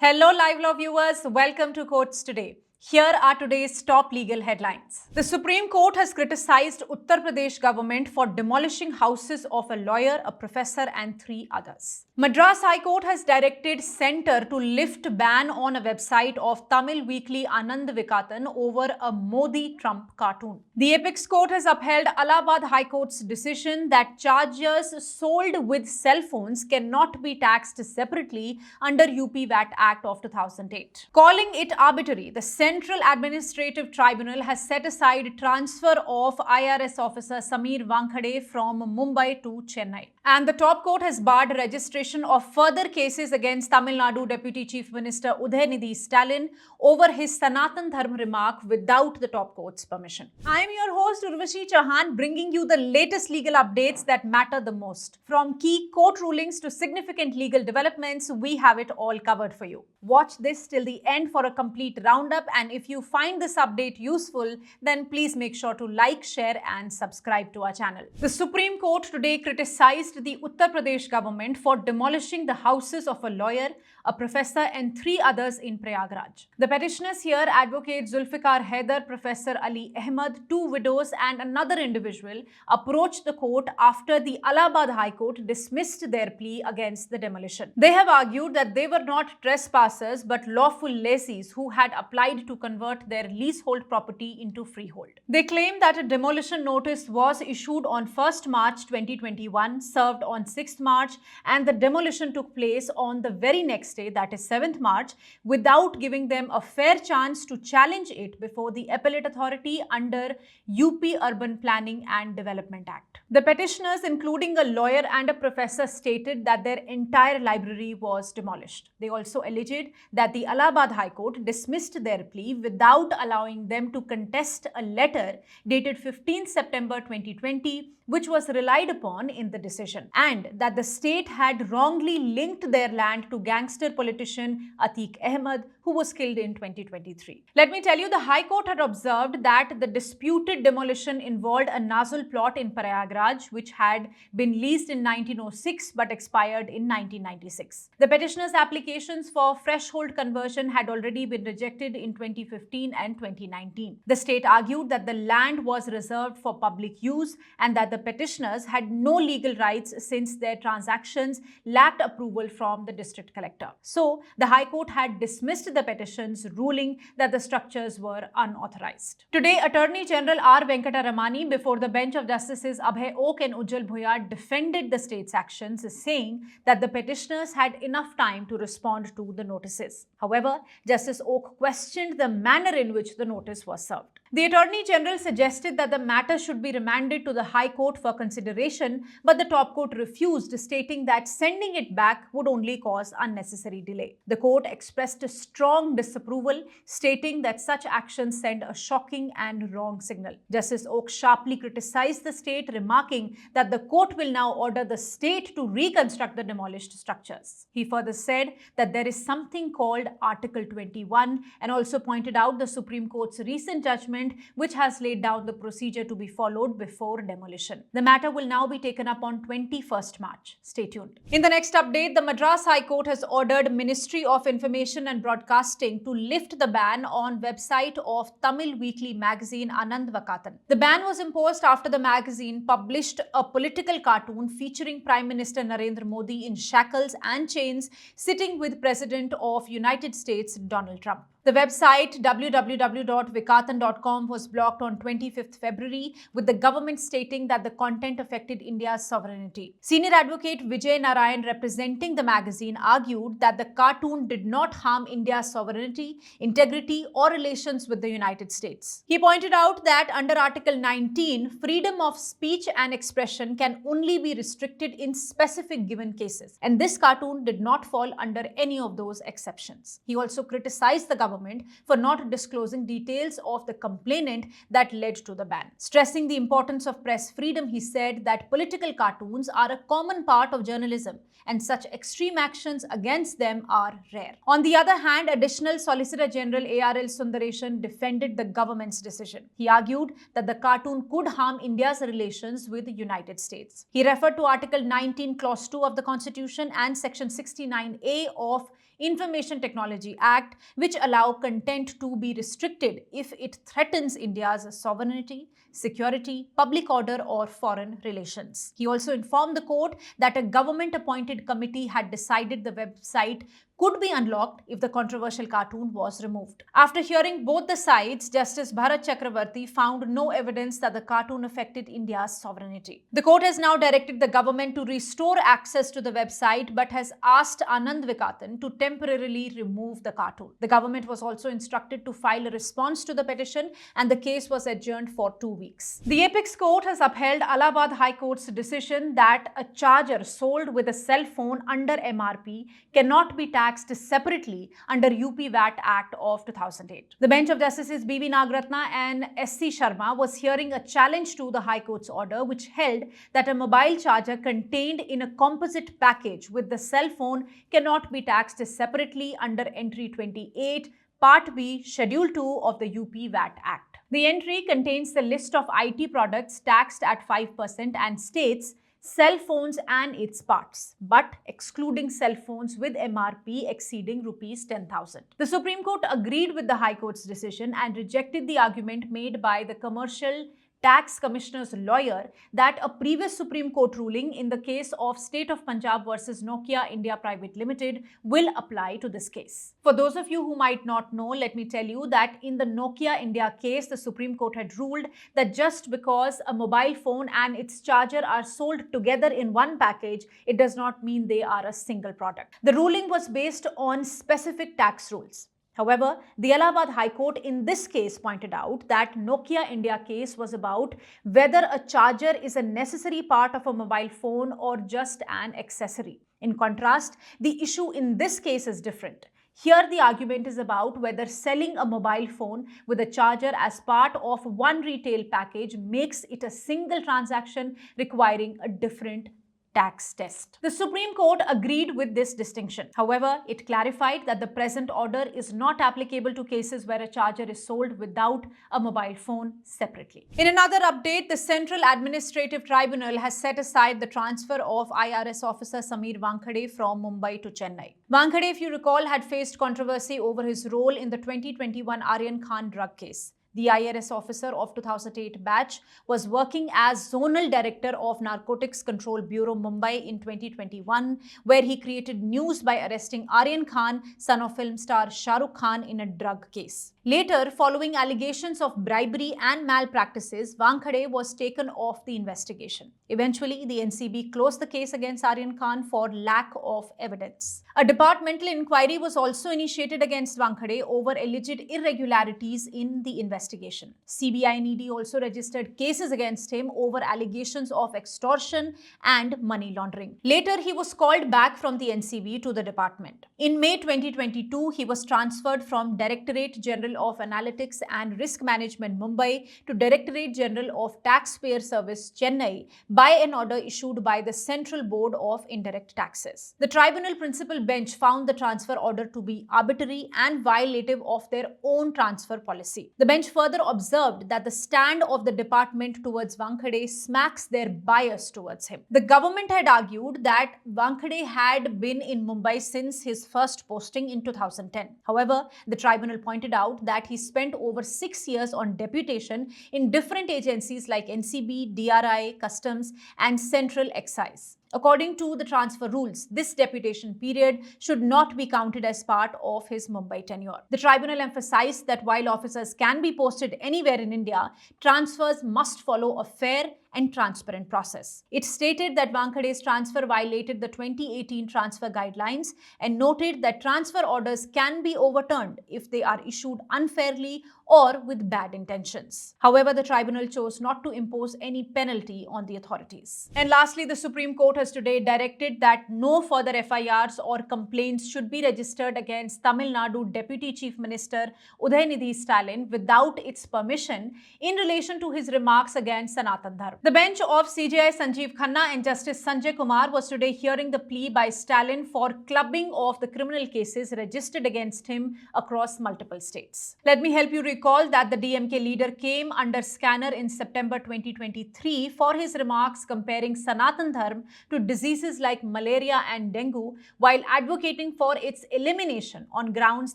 Hello, LiveLaw viewers. Welcome to Courts Today. Here are today's top legal headlines. The Supreme Court has criticized Uttar Pradesh government for demolishing houses of a lawyer, a professor, and 3 others. Madras High Court has directed Centre to lift ban on a website of Tamil weekly Ananda Vikatan over a Modi-Trump cartoon. The Apex Court has upheld Allahabad High Court's decision that chargers sold with cell phones cannot be taxed separately under UP VAT Act of 2008. Calling it arbitrary, the Central Administrative Tribunal has set aside transfer of IRS officer Sameer Wankhede from Mumbai to Chennai. And the top court has barred registration of further cases against Tamil Nadu Deputy Chief Minister Udhayanidhi Stalin over his Sanatana Dharma remark without the top court's permission. I am your host Urvashi Chauhan, bringing you the latest legal updates that matter the most. From key court rulings to significant legal developments, we have it all covered for you. Watch this till the end for a complete roundup, and if you find this update useful, then please make sure to like, share and subscribe to our channel. The Supreme Court today criticized the Uttar Pradesh government for demolishing the houses of a lawyer, a professor and 3 others in Prayagraj. The petitioners here, Advocate Zulfikar Haider, Professor Ali Ahmed, 2 widows and another individual, approached the court after the Allahabad High Court dismissed their plea against the demolition. They have argued that they were not trespassers but lawful lessees who had applied to convert their leasehold property into freehold. They claim that a demolition notice was issued on 1st March 2021, served on 6th March, and the demolition took place on the very next day, that is 7th March, without giving them a fair chance to challenge it before the appellate authority under UP Urban Planning and Development Act. The petitioners, including a lawyer and a professor, stated that their entire library was demolished. They also alleged that the Allahabad High Court dismissed their plea without allowing them to contest a letter dated 15 September 2020, which was relied upon in the decision, and that the state had wrongly linked their land to gangster politician Atiq Ahmed, who was killed in 2023. Let me tell you, the High Court had observed that the disputed demolition involved a nozzle plot in Prayagraj, which had been leased in 1906 but expired in 1996. The petitioners' applications for freehold conversion had already been rejected in 2015 and 2019. The state argued that the land was reserved for public use and that the petitioners had no legal rights since their transactions lacked approval from the district collector. So, the High Court had dismissed the petitions, ruling that the structures were unauthorized. Today, Attorney General R. Venkataramani, before the bench of Justices Abhay Ok and Ujjal Bhuya, defended the state's actions, saying that the petitioners had enough time to respond to the notices. However, Justice Ok questioned the manner in which the notice was served. The Attorney General suggested that the matter should be remanded to the High Court for consideration, but the top court refused, stating that sending it back would only cause unnecessary delay. The court expressed a strong disapproval, stating that such actions send a shocking and wrong signal. Justice Ok sharply criticized the state, remarking that the court will now order the state to reconstruct the demolished structures. He further said that there is something called Article 21 and also pointed out the Supreme Court's recent judgment, which has laid down the procedure to be followed before demolition. The matter will now be taken up on 21st March. Stay tuned. In the next update, the Madras High Court has ordered Ministry of Information and Broadcasting to lift the ban on website of Tamil weekly magazine Ananda Vikatan. The ban was imposed after the magazine published a political cartoon featuring Prime Minister Narendra Modi in shackles and chains sitting with President of United States Donald Trump. The website www.vikatan.com was blocked on 25th February, with the government stating that the content affected India's sovereignty. Senior advocate Vijay Narayan, representing the magazine, argued that the cartoon did not harm India's sovereignty, integrity, or relations with the United States. He pointed out that under Article 19, freedom of speech and expression can only be restricted in specific given cases, and this cartoon did not fall under any of those exceptions. He also criticized the government for not disclosing details of the complainant that led to the ban. Stressing the importance of press freedom, he said that political cartoons are a common part of journalism and such extreme actions against them are rare. On the other hand, Additional Solicitor General A.R.L. Sundaresan defended the government's decision. He argued that the cartoon could harm India's relations with the United States. He referred to Article 19, Clause 2 of the Constitution and Section 69A of Information Technology Act, which allow content to be restricted if it threatens India's sovereignty, security, public order, or foreign relations. He also informed the court that a government-appointed committee had decided the website could be unlocked if the controversial cartoon was removed. After hearing both the sides, Justice Bharat Chakravarti found no evidence that the cartoon affected India's sovereignty. The court has now directed the government to restore access to the website but has asked Ananda Vikatan to temporarily remove the cartoon. The government was also instructed to file a response to the petition, and the case was adjourned for 2 weeks. The apex court has upheld Allahabad High Court's decision that a charger sold with a cell phone under MRP cannot be taxed separately under UP VAT Act of 2008. The bench of Justices B.V. Nagratna and S.C. Sharma was hearing a challenge to the High Court's order, which held that a mobile charger contained in a composite package with the cell phone cannot be taxed separately under Entry 28, Part B, Schedule 2 of the UP VAT Act. The entry contains the list of IT products taxed at 5% and states cell phones and its parts, but excluding cell phones with MRP exceeding Rs 10,000. The Supreme Court agreed with the High Court's decision and rejected the argument made by the Commercial Tax Commissioner's lawyer that a previous Supreme Court ruling in the case of State of Punjab versus Nokia India Private Limited will apply to this case. For those of you who might not know, let me tell you that in the Nokia India case, the Supreme Court had ruled that just because a mobile phone and its charger are sold together in one package, it does not mean they are a single product. The ruling was based on specific tax rules. However, the Allahabad High Court in this case pointed out that Nokia India case was about whether a charger is a necessary part of a mobile phone or just an accessory. In contrast, the issue in this case is different. Here, the argument is about whether selling a mobile phone with a charger as part of one retail package makes it a single transaction requiring a different tax test. The Supreme Court agreed with this distinction. However, it clarified that the present order is not applicable to cases where a charger is sold without a mobile phone separately. In another update, the Central Administrative Tribunal has set aside the transfer of IRS officer Sameer Wankhede from Mumbai to Chennai. Wankhede, if you recall, had faced controversy over his role in the 2021 Aryan Khan drug case. The IRS officer of 2008 batch was working as Zonal Director of Narcotics Control Bureau Mumbai in 2021, where he created news by arresting Aryan Khan, son of film star Shah Rukh Khan, in a drug case. Later, following allegations of bribery and malpractices, Wankhede was taken off the investigation. Eventually, the NCB closed the case against Aryan Khan for lack of evidence. A departmental inquiry was also initiated against Wankhede over alleged irregularities in the investigation. CBI and ED also registered cases against him over allegations of extortion and money laundering. Later, he was called back from the NCB to the department. In May 2022, he was transferred from Directorate General of Analytics and Risk Management Mumbai to Directorate General of Taxpayer Service Chennai by an order issued by the Central Board of Indirect Taxes. The tribunal principal bench found the transfer order to be arbitrary and violative of their own transfer policy. The bench further observed that the stand of the department towards Wankhede smacks their bias towards him. The government had argued that Wankhede had been in Mumbai since his first posting in 2010. However, the tribunal pointed out that he spent over 6 years on deputation in different agencies like NCB, DRI, Customs, and Central Excise. According to the transfer rules, this deputation period should not be counted as part of his Mumbai tenure. The tribunal emphasized that while officers can be posted anywhere in India, transfers must follow a fair and transparent process. It stated that Wankhede's transfer violated the 2018 transfer guidelines and noted that transfer orders can be overturned if they are issued unfairly or with bad intentions. However, the tribunal chose not to impose any penalty on the authorities. And lastly, the Supreme Court has today directed that no further FIRs or complaints should be registered against Tamil Nadu Deputy Chief Minister Udhayanidhi Stalin without its permission in relation to his remarks against Sanatana Dharma. The bench of CJI Sanjeev Khanna and Justice Sanjay Kumar was today hearing the plea by Stalin for clubbing of the criminal cases registered against him across multiple states. Let me help you recall that the DMK leader came under scanner in September 2023 for his remarks comparing Sanatana Dharma to diseases like malaria and dengue, while advocating for its elimination on grounds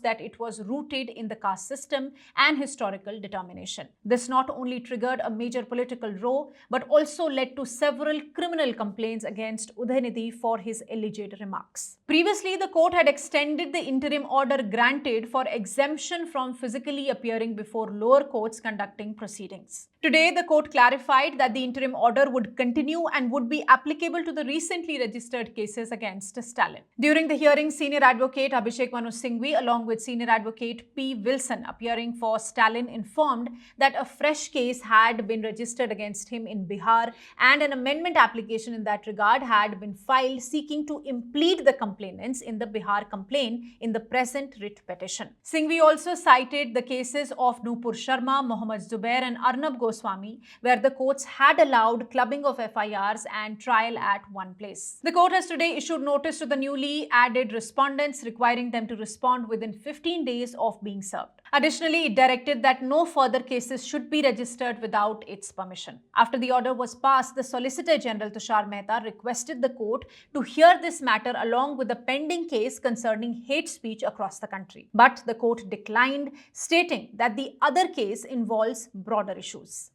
that it was rooted in the caste system and historical determination. This not only triggered a major political row, but also led to several criminal complaints against Udhayanidhi for his alleged remarks. Previously, the court had extended the interim order granted for exemption from physically appearing before lower courts conducting proceedings. Today, the court clarified that the interim order would continue and would be applicable to the recently registered cases against Stalin. During the hearing, senior advocate Abhishek Manu Singhvi along with senior advocate P. Wilson appearing for Stalin informed that a fresh case had been registered against him in Bihar and an amendment application in that regard had been filed seeking to implead the complainants in the Bihar complaint in the present writ petition. Singhvi also cited the cases of Nupur Sharma, Mohammad Zubair and Arnab Goswami, where the courts had allowed clubbing of FIRs and trial at one place. The court has today issued notice to the newly added respondents requiring them to respond within 15 days of being served. Additionally, it directed that no further cases should be registered without its permission. After the order was passed, the Solicitor General Tushar Mehta requested the court to hear this matter along with the pending case concerning hate speech across the country. But the court declined, stating that the other case involves broader issues.